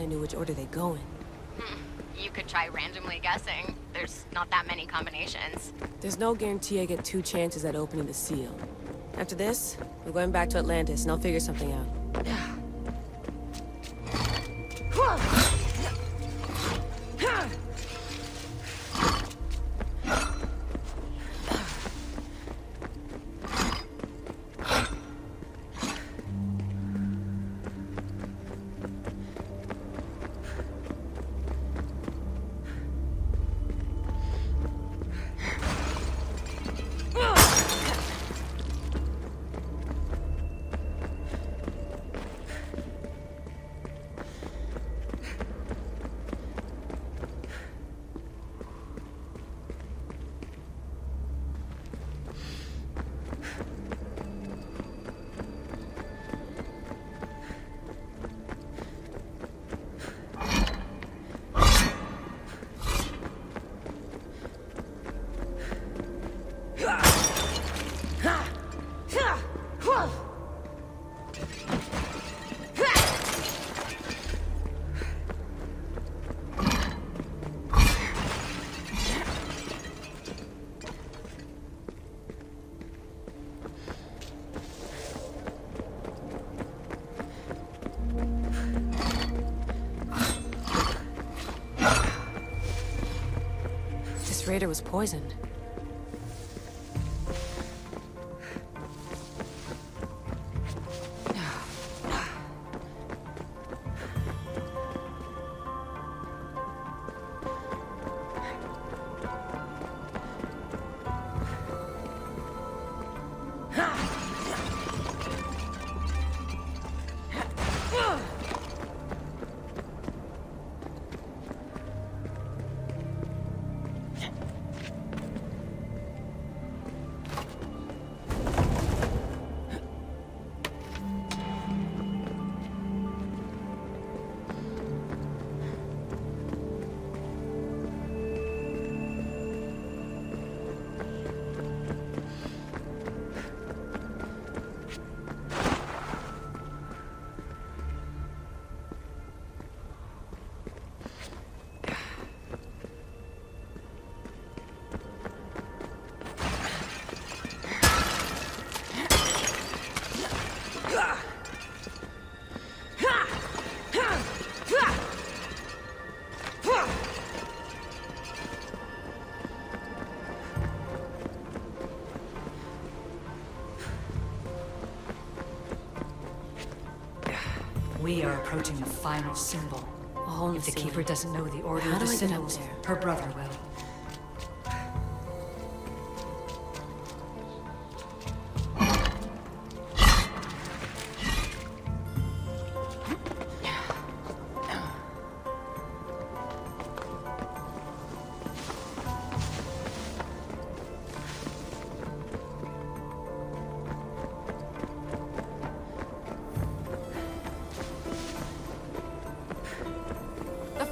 knew which order they go in. You could try randomly guessing. There's not that many combinations. There's no guarantee I get 2 chances at opening the seal. After this, we're going back to Atlantis and I'll figure something out. Raider was poisoned. We are approaching the final symbol. If the Keeper doesn't know the order of the symbols, her brother will.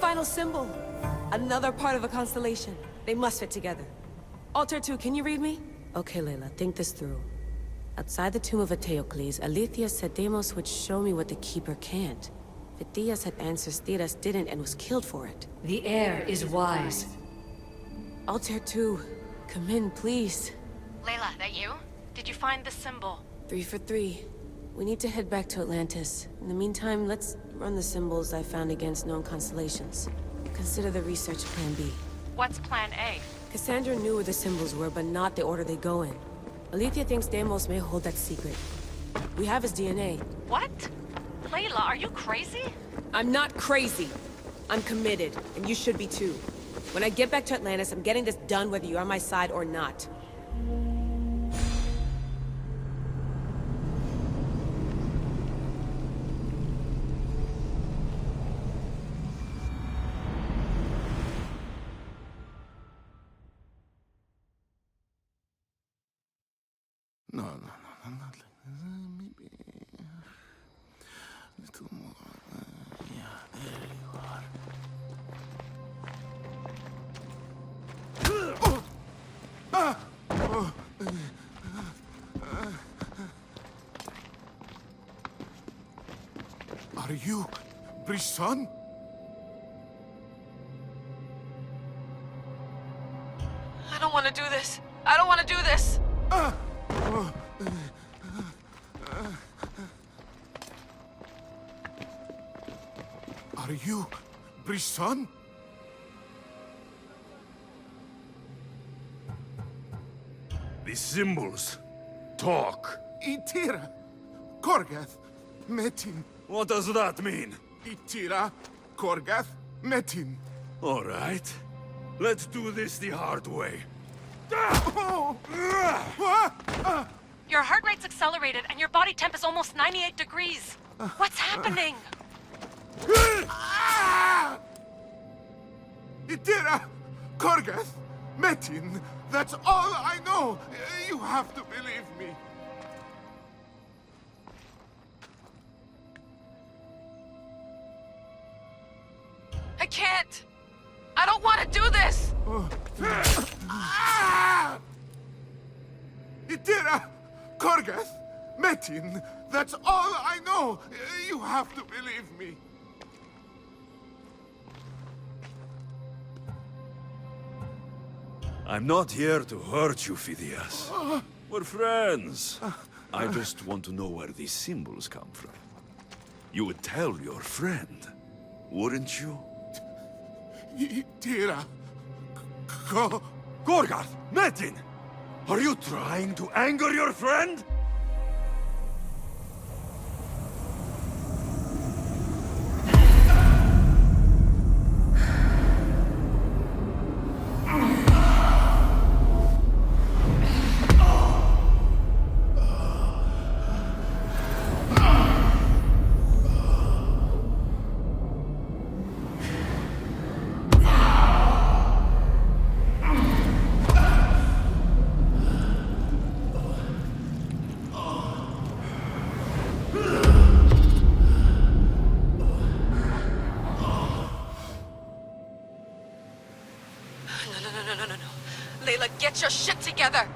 Final symbol. Another part of a constellation. They must fit together. Altair 2, can you read me? Okay, Layla, think this through. Outside the tomb of Eteocles, Alethea said Deimos would show me what the Keeper can't. Phidias had answers Theras didn't and was killed for it. The air is wise. Altair 2, come in, please. Layla, that you? Did you find the symbol? 3 for 3. We need to head back to Atlantis. In the meantime, let's run the symbols I found against known constellations. Consider the research plan B. What's plan A? Cassandra knew where the symbols were, but not the order they go in. Alethea thinks Deimos may hold that secret. We have his DNA. What? Layla, are you crazy? I'm not crazy. I'm committed, and you should be too. When I get back to Atlantis, I'm getting this done whether you're on my side or not. No, not like this. Maybe a little more. Yeah, there you are. Are you Brisson? do this. I don't want to do this. Are you Brisson? These symbols talk. Itira, Korgath, Metin. What does that mean? Itira, Korgath, Metin. All right. Let's do this the hard way. Your heart rate's accelerated and your body temp is almost 98 degrees. What's happening? Itira, Korgath, Metin. That's all I know. You have to believe me. I can't. I don't want to do this. Itira, Korgath, Metin. That's all I know. You have to believe me. I'm not here to hurt you, Phidias. We're friends. I just want to know where these symbols come from. You would tell your friend, wouldn't you? Itira, Gorgarth! Metin! Are you trying to anger your friend? Layla, get your shit together!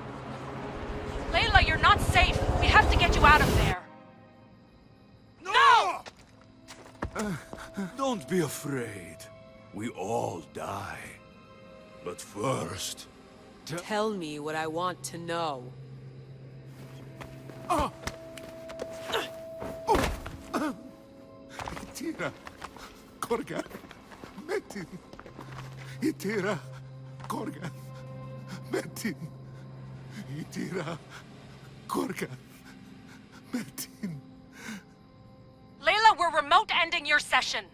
Layla, you're not safe. We have to get you out of there. No! Don't be afraid. We all die. But first... Tell me what I want to know. Itira, Korgath, Metin. Itira, Korgath, Metin. Itira, Korgath, Metin. Layla, we're remote ending your session.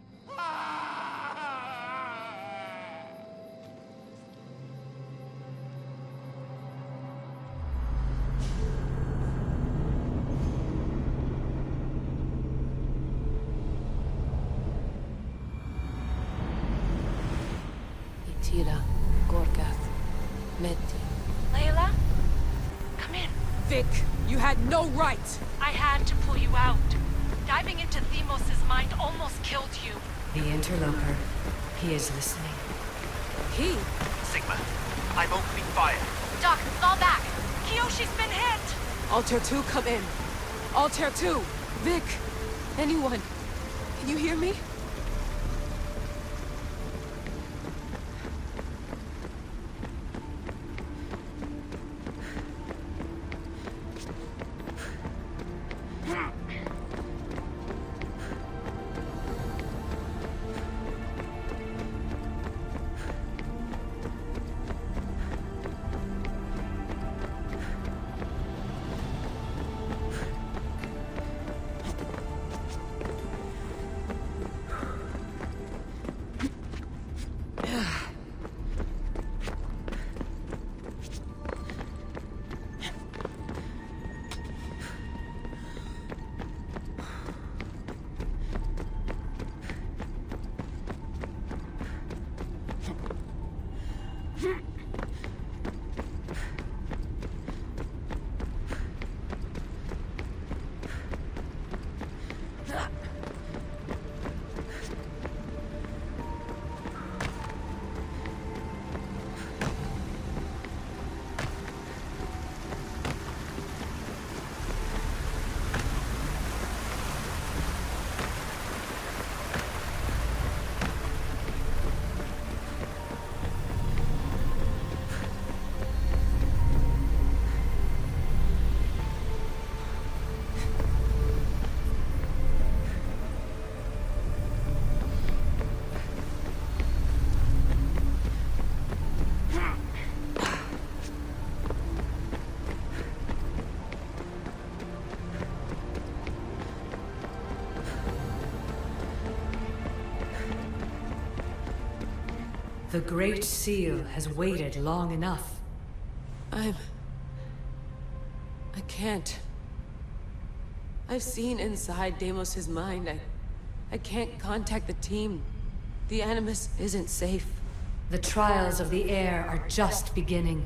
Itira, Gorgath, Metin. Layla? Come in. Vic, you had no right! I had to pull you out. Diving into Themos' mind almost killed you. The interloper. He is listening. He? Sigma, I'm opening fire. Doc, fall back. Kiyoshi's been hit! Altair 2, come in. Altair 2! Vic! Anyone? Can you hear me? The Great Seal has waited long enough. I can't. I've seen inside Deimos' mind. I can't contact the team. The Animus isn't safe. The trials of the air are just beginning.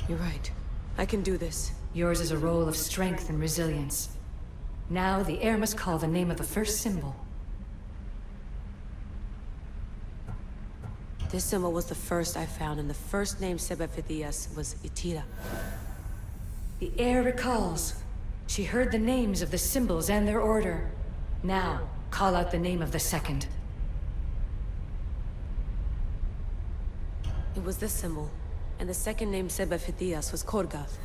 You're right. I can do this. Yours is a role of strength and resilience. Now the air must call the name of the first symbol. This symbol was the first I found, and the first name said by Phidias was Itira. The air recalls. She heard the names of the symbols and their order. Now, call out the name of the second. It was this symbol, and the second name said by Phidias was Korgath.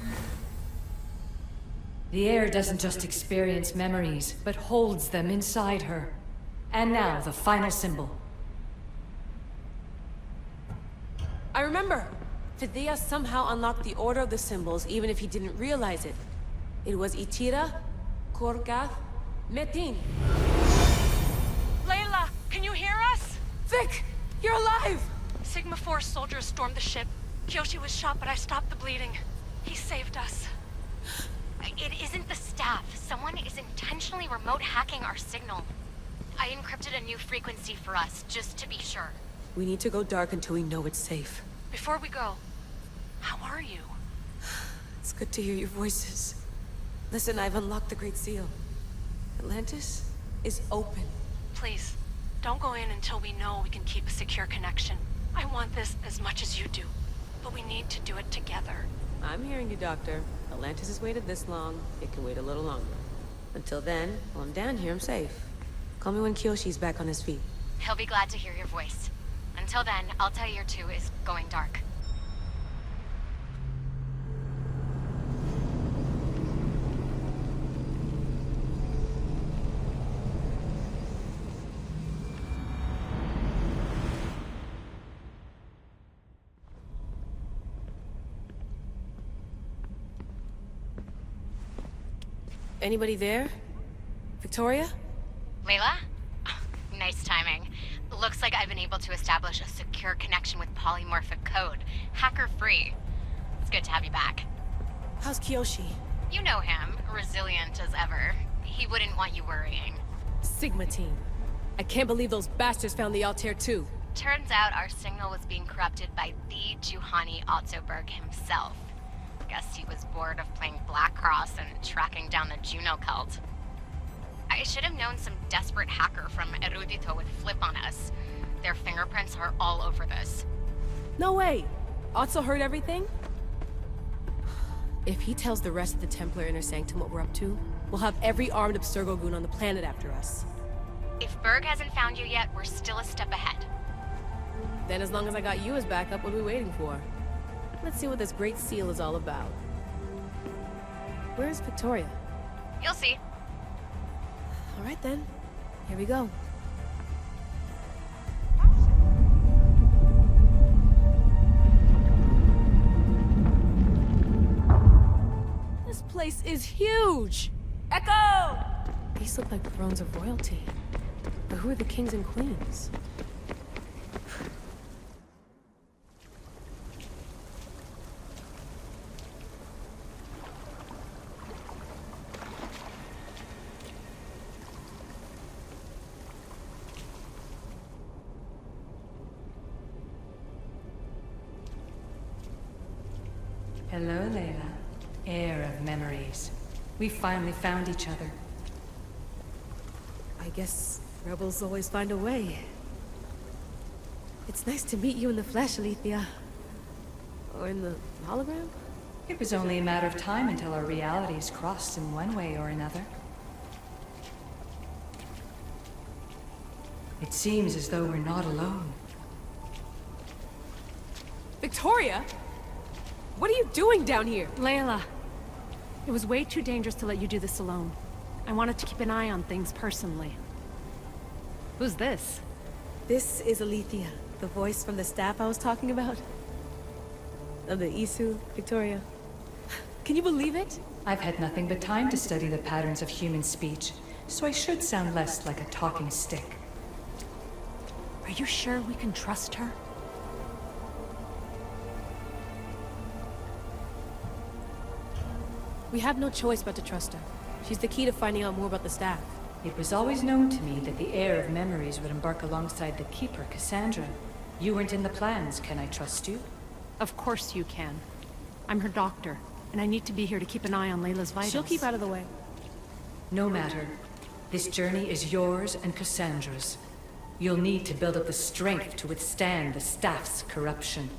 The air doesn't just experience memories, but holds them inside her. And now, the final symbol. I remember! Phidias somehow unlocked the order of the symbols, even if he didn't realize it. It was Itira, Korgath, Metin. Layla, can you hear us? Vic! You're alive! Sigma 4 soldiers stormed the ship. Kyoshi was shot, but I stopped the bleeding. He saved us. It isn't the staff. Someone is intentionally remote hacking our signal. I encrypted a new frequency for us, just to be sure. We need to go dark until we know it's safe. Before we go, how are you? It's good to hear your voices. Listen, I've unlocked the Great Seal. Atlantis is open. Please, don't go in until we know we can keep a secure connection. I want this as much as you do, but we need to do it together. I'm hearing you, Doctor. Atlantis has waited this long. It can wait a little longer. Until then, while I'm down here, I'm safe. Call me when Kyoshi's back on his feet. He'll be glad to hear your voice. Until then, I'll tell your 2 is going dark. Anybody there? Victoria? Layla? Nice timing. Looks like I've been able to establish a secure connection with polymorphic code. Hacker-free. It's good to have you back. How's Kyoshi? You know him. Resilient as ever. He wouldn't want you worrying. Sigma team. I can't believe those bastards found the Altair too. Turns out our signal was being corrupted by the Juhani Otzoberg himself. Guess he was bored of playing Black Cross and tracking down the Juno cult. I should have known some desperate hacker from Erudito would flip on us. Their fingerprints are all over this. No way! Otso heard everything? If he tells the rest of the Templar Inner Sanctum what we're up to, we'll have every armed Abstergo goon on the planet after us. If Berg hasn't found you yet, we're still a step ahead. Then as long as I got you as backup, what are we waiting for? Let's see what this Great Seal is all about. Where's Victoria? You'll see. All right then. Here we go. This place is huge! Echo! These look like thrones of royalty. But who are the kings and queens? Hello, Layla. Heir of memories. We finally found each other. I guess rebels always find a way. It's nice to meet you in the flesh, Alethea. Or in the hologram? It was only a matter of time until our realities crossed in one way or another. It seems as though we're not alone. Victoria? What are you doing down here? Layla, it was way too dangerous to let you do this alone. I wanted to keep an eye on things personally. Who's this? This is Alethea, the voice from the staff I was talking about. Of the Isu, Victoria. Can you believe it? I've had nothing but time to study the patterns of human speech, so I should sound less like a talking stick. Are you sure we can trust her? We have no choice but to trust her. She's the key to finding out more about the staff. It was always known to me that the heir of memories would embark alongside the Keeper, Cassandra. You weren't in the plans, can I trust you? Of course you can. I'm her doctor, and I need to be here to keep an eye on Layla's vitals. She'll keep out of the way. No matter. This journey is yours and Cassandra's. You'll need to build up the strength to withstand the staff's corruption.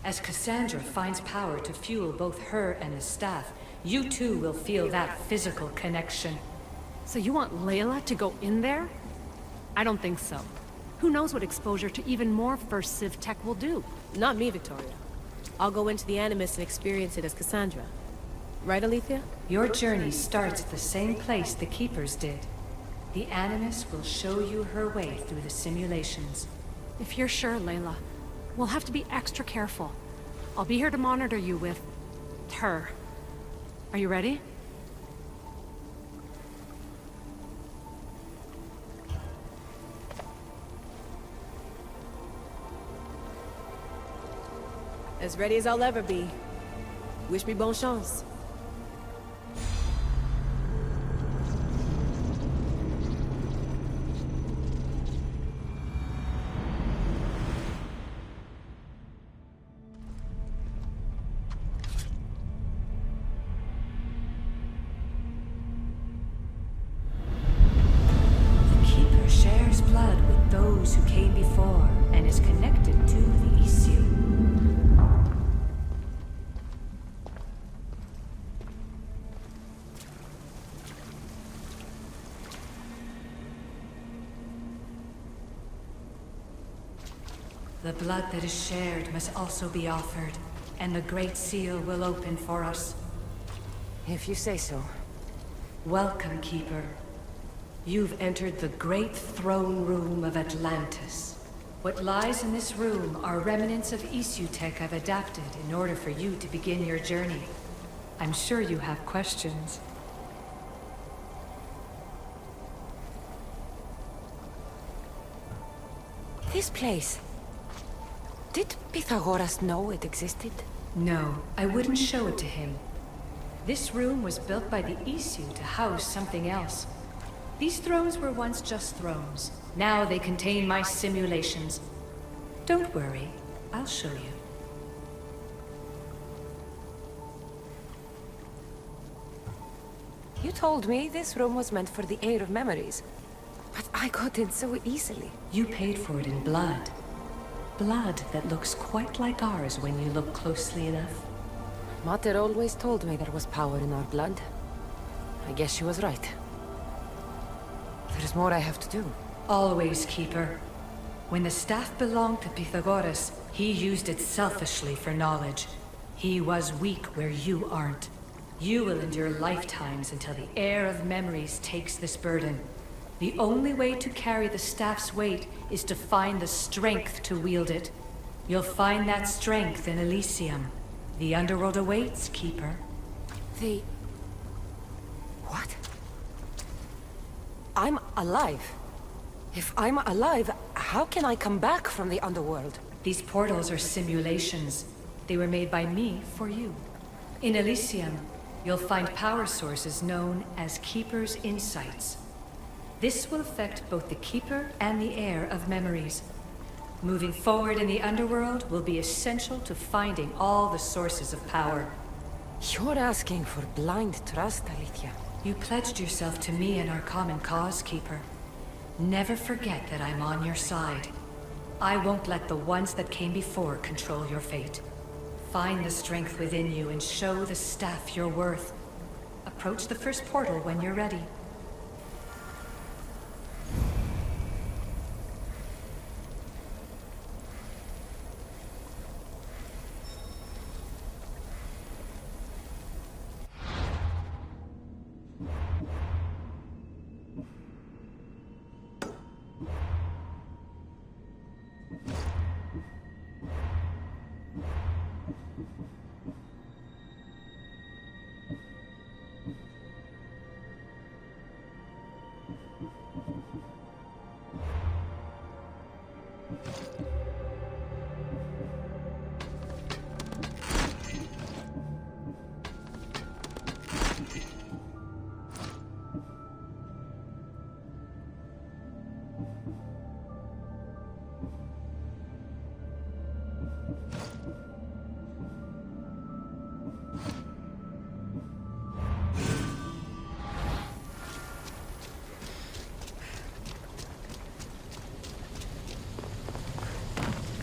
As Cassandra finds power to fuel both her and the staff, you too will feel that physical connection. So you want Layla to go in there? I don't think so. Who knows what exposure to even more First Civ tech will do? Not me, Victoria. I'll go into the Animus and experience it as Cassandra. Right, Alethea? Your journey starts at the same place the Keepers did. The Animus will show you her way through the simulations. If you're sure, Layla, we'll have to be extra careful. I'll be here to monitor you with... her. Are you ready? As ready as I'll ever be. Wish me bonne chance. The Keeper shares blood with those who came before and is connected to the Elysium. The blood that is shared must also be offered, and the Great Seal will open for us. If you say so. Welcome, Keeper. You've entered the great throne room of Atlantis. What lies in this room are remnants of ASUS tech I've adapted in order for you to begin your journey. I'm sure you have questions. This place... Did Pythagoras know it existed? No, I wouldn't show it to him. This room was built by the ASUS to house something else. These thrones were once just thrones. Now they contain my simulations. Don't worry, I'll show you. You told me this room was meant for the heir of memories. But I got in so easily. You paid for it in blood. Blood that looks quite like ours when you look closely enough. Mater always told me there was power in our blood. I guess she was right. There's more I have to do. Always, Keeper. When the staff belonged to Pythagoras, he used it selfishly for knowledge. He was weak where you aren't. You will endure lifetimes until the heir of memories takes this burden. The only way to carry the staff's weight is to find the strength to wield it. You'll find that strength in Elysium. The Underworld awaits, Keeper. The... What? I'm alive. If I'm alive, how can I come back from the Underworld? These portals are simulations. They were made by me for you. In Elysium, you'll find power sources known as Keeper's Insights. This will affect both the Keeper and the heir of memories. Moving forward in the Underworld will be essential to finding all the sources of power. You're asking for blind trust, Alethea. You pledged yourself to me and our common cause, Keeper. Never forget that I'm on your side. I won't let the ones that came before control your fate. Find the strength within you and show the staff your worth. Approach the first portal when you're ready.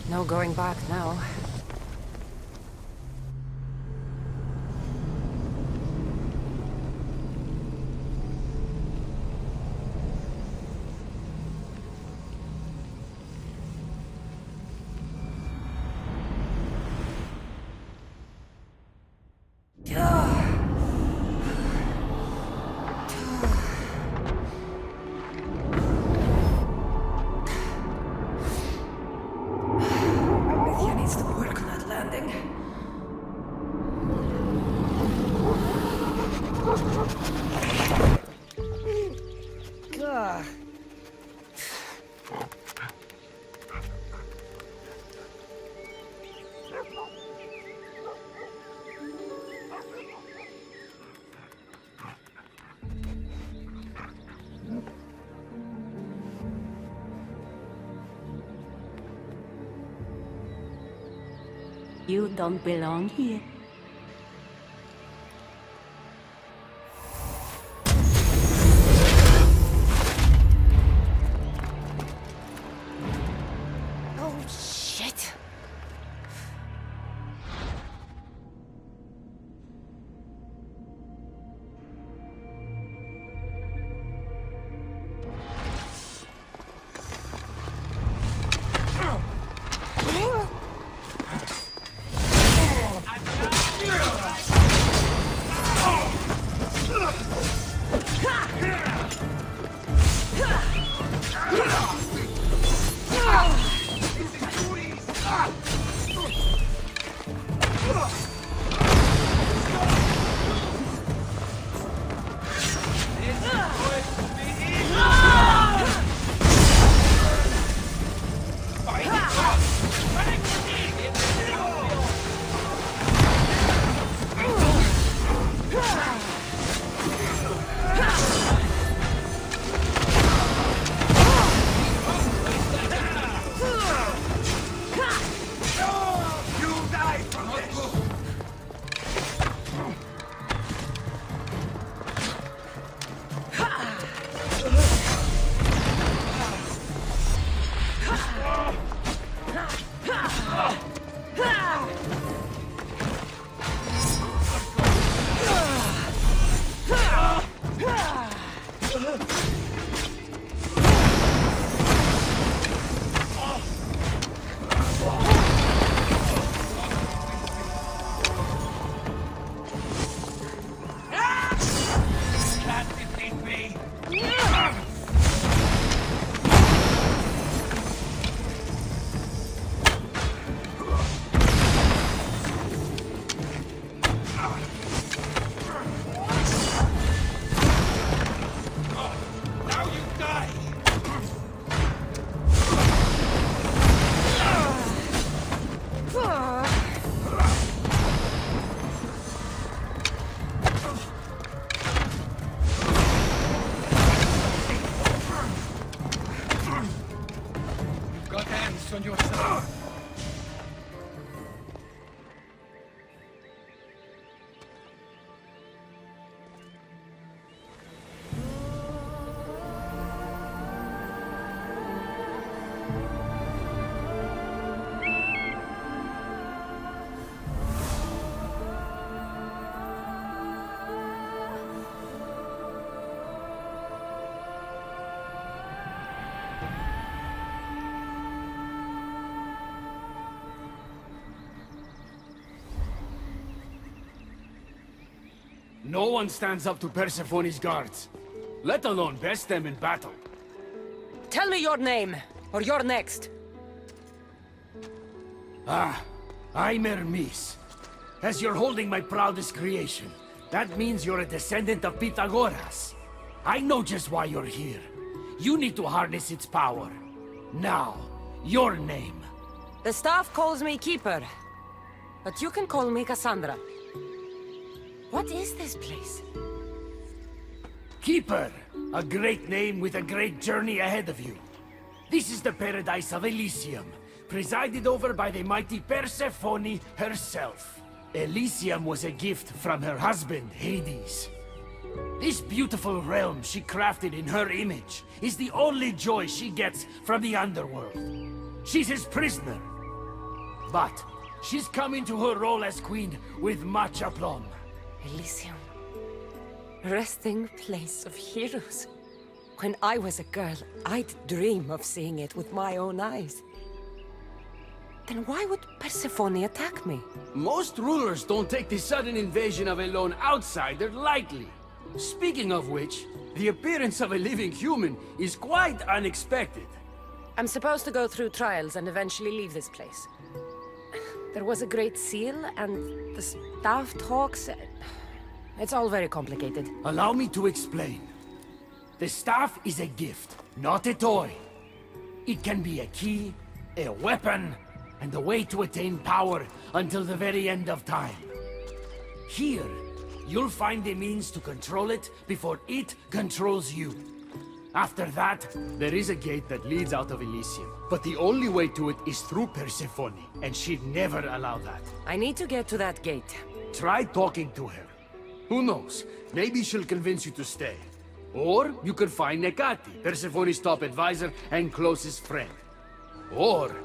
No going back now. You don't belong here. Oh, shit. No one stands up to Persephone's guards, let alone best them in battle. Tell me your name, or you're next. I'm Hermes. As you're holding my proudest creation, that means you're a descendant of Pythagoras. I know just why you're here. You need to harness its power. Now, your name. The staff calls me Keeper, but you can call me Cassandra. What is this place? Keeper, a great name with a great journey ahead of you. This is the paradise of Elysium, presided over by the mighty Persephone herself. Elysium was a gift from her husband, Hades. This beautiful realm she crafted in her image is the only joy she gets from the Underworld. She's his prisoner, But she's come into her role as queen with much aplomb. Elysium. Resting place of heroes. When I was a girl, I'd dream of seeing it with my own eyes. Then why would Persephone attack me? Most rulers don't take the sudden invasion of a lone outsider lightly. Speaking of which, the appearance of a living human is quite unexpected. I'm supposed to go through trials and eventually leave this place. There was a great seal, and the staff talks... It's all very complicated. Allow me to explain. The staff is a gift, not a toy. It can be a key, a weapon, and a way to attain power until the very end of time. Here, you'll find a means to control it before it controls you. After that, there is a gate that leads out of Elysium. But the only way to it is through Persephone, and she'd never allow that. I need to get to that gate. Try talking to her. Who knows? Maybe she'll convince you to stay. Or you could find Nekati, Persephone's top advisor and closest friend. Or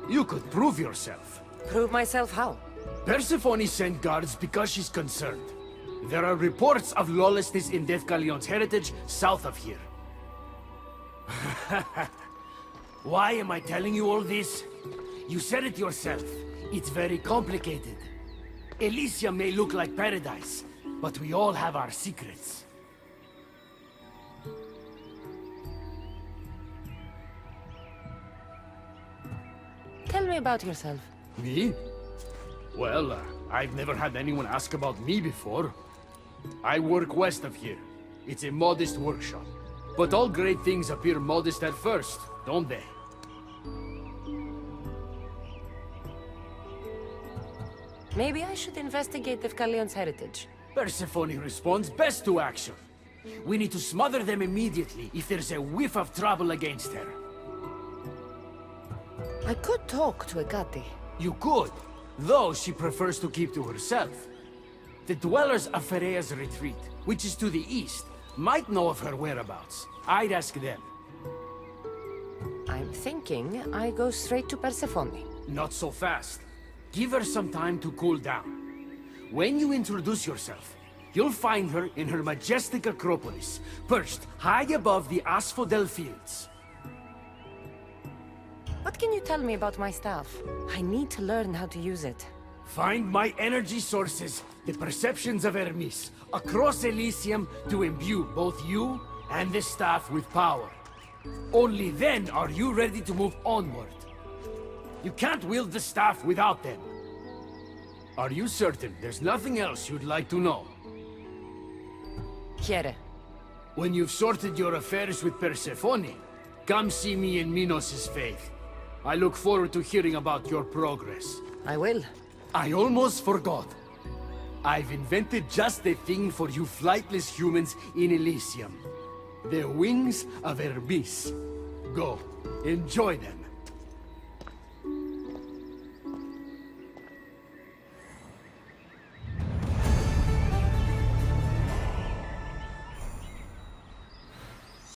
you could prove yourself. Prove myself how? Persephone sent guards because she's concerned. There are reports of lawlessness in G.SKILL heritage south of here. Why am I telling you all this? You said it yourself. It's very complicated. Elysium may look like paradise, but we all have our secrets. Tell me about yourself. Me? Well, I've never had anyone ask about me before. I work west of here. It's a modest workshop. But all great things appear modest at first, don't they? Maybe I should investigate G.SKILL heritage. Persephone responds best to action. We need to smother them immediately if there's a whiff of trouble against her. I could talk to Ekati. You could, though she prefers to keep to herself. The dwellers of Pherea's retreat, which is to the east, might know of her whereabouts. I'd ask them. I'm thinking I go straight to Persephone. Not so fast. Give her some time to cool down. When you introduce yourself, you'll find her in her majestic acropolis, perched high above the asphodel fields. What can you tell me about my staff? I need to learn how to use it. Find my energy sources, the perceptions of Hermes, across Elysium to imbue both you and the staff with power. Only then are you ready to move onward. You can't wield the staff without them. Are you certain there's nothing else you'd like to know? Quiere. When you've sorted your affairs with Persephone, come see me in Minos' faith. I look forward to hearing about your progress. I will. I almost forgot. I've invented just the thing for you flightless humans in Elysium. The wings of Hermes. Go, enjoy them.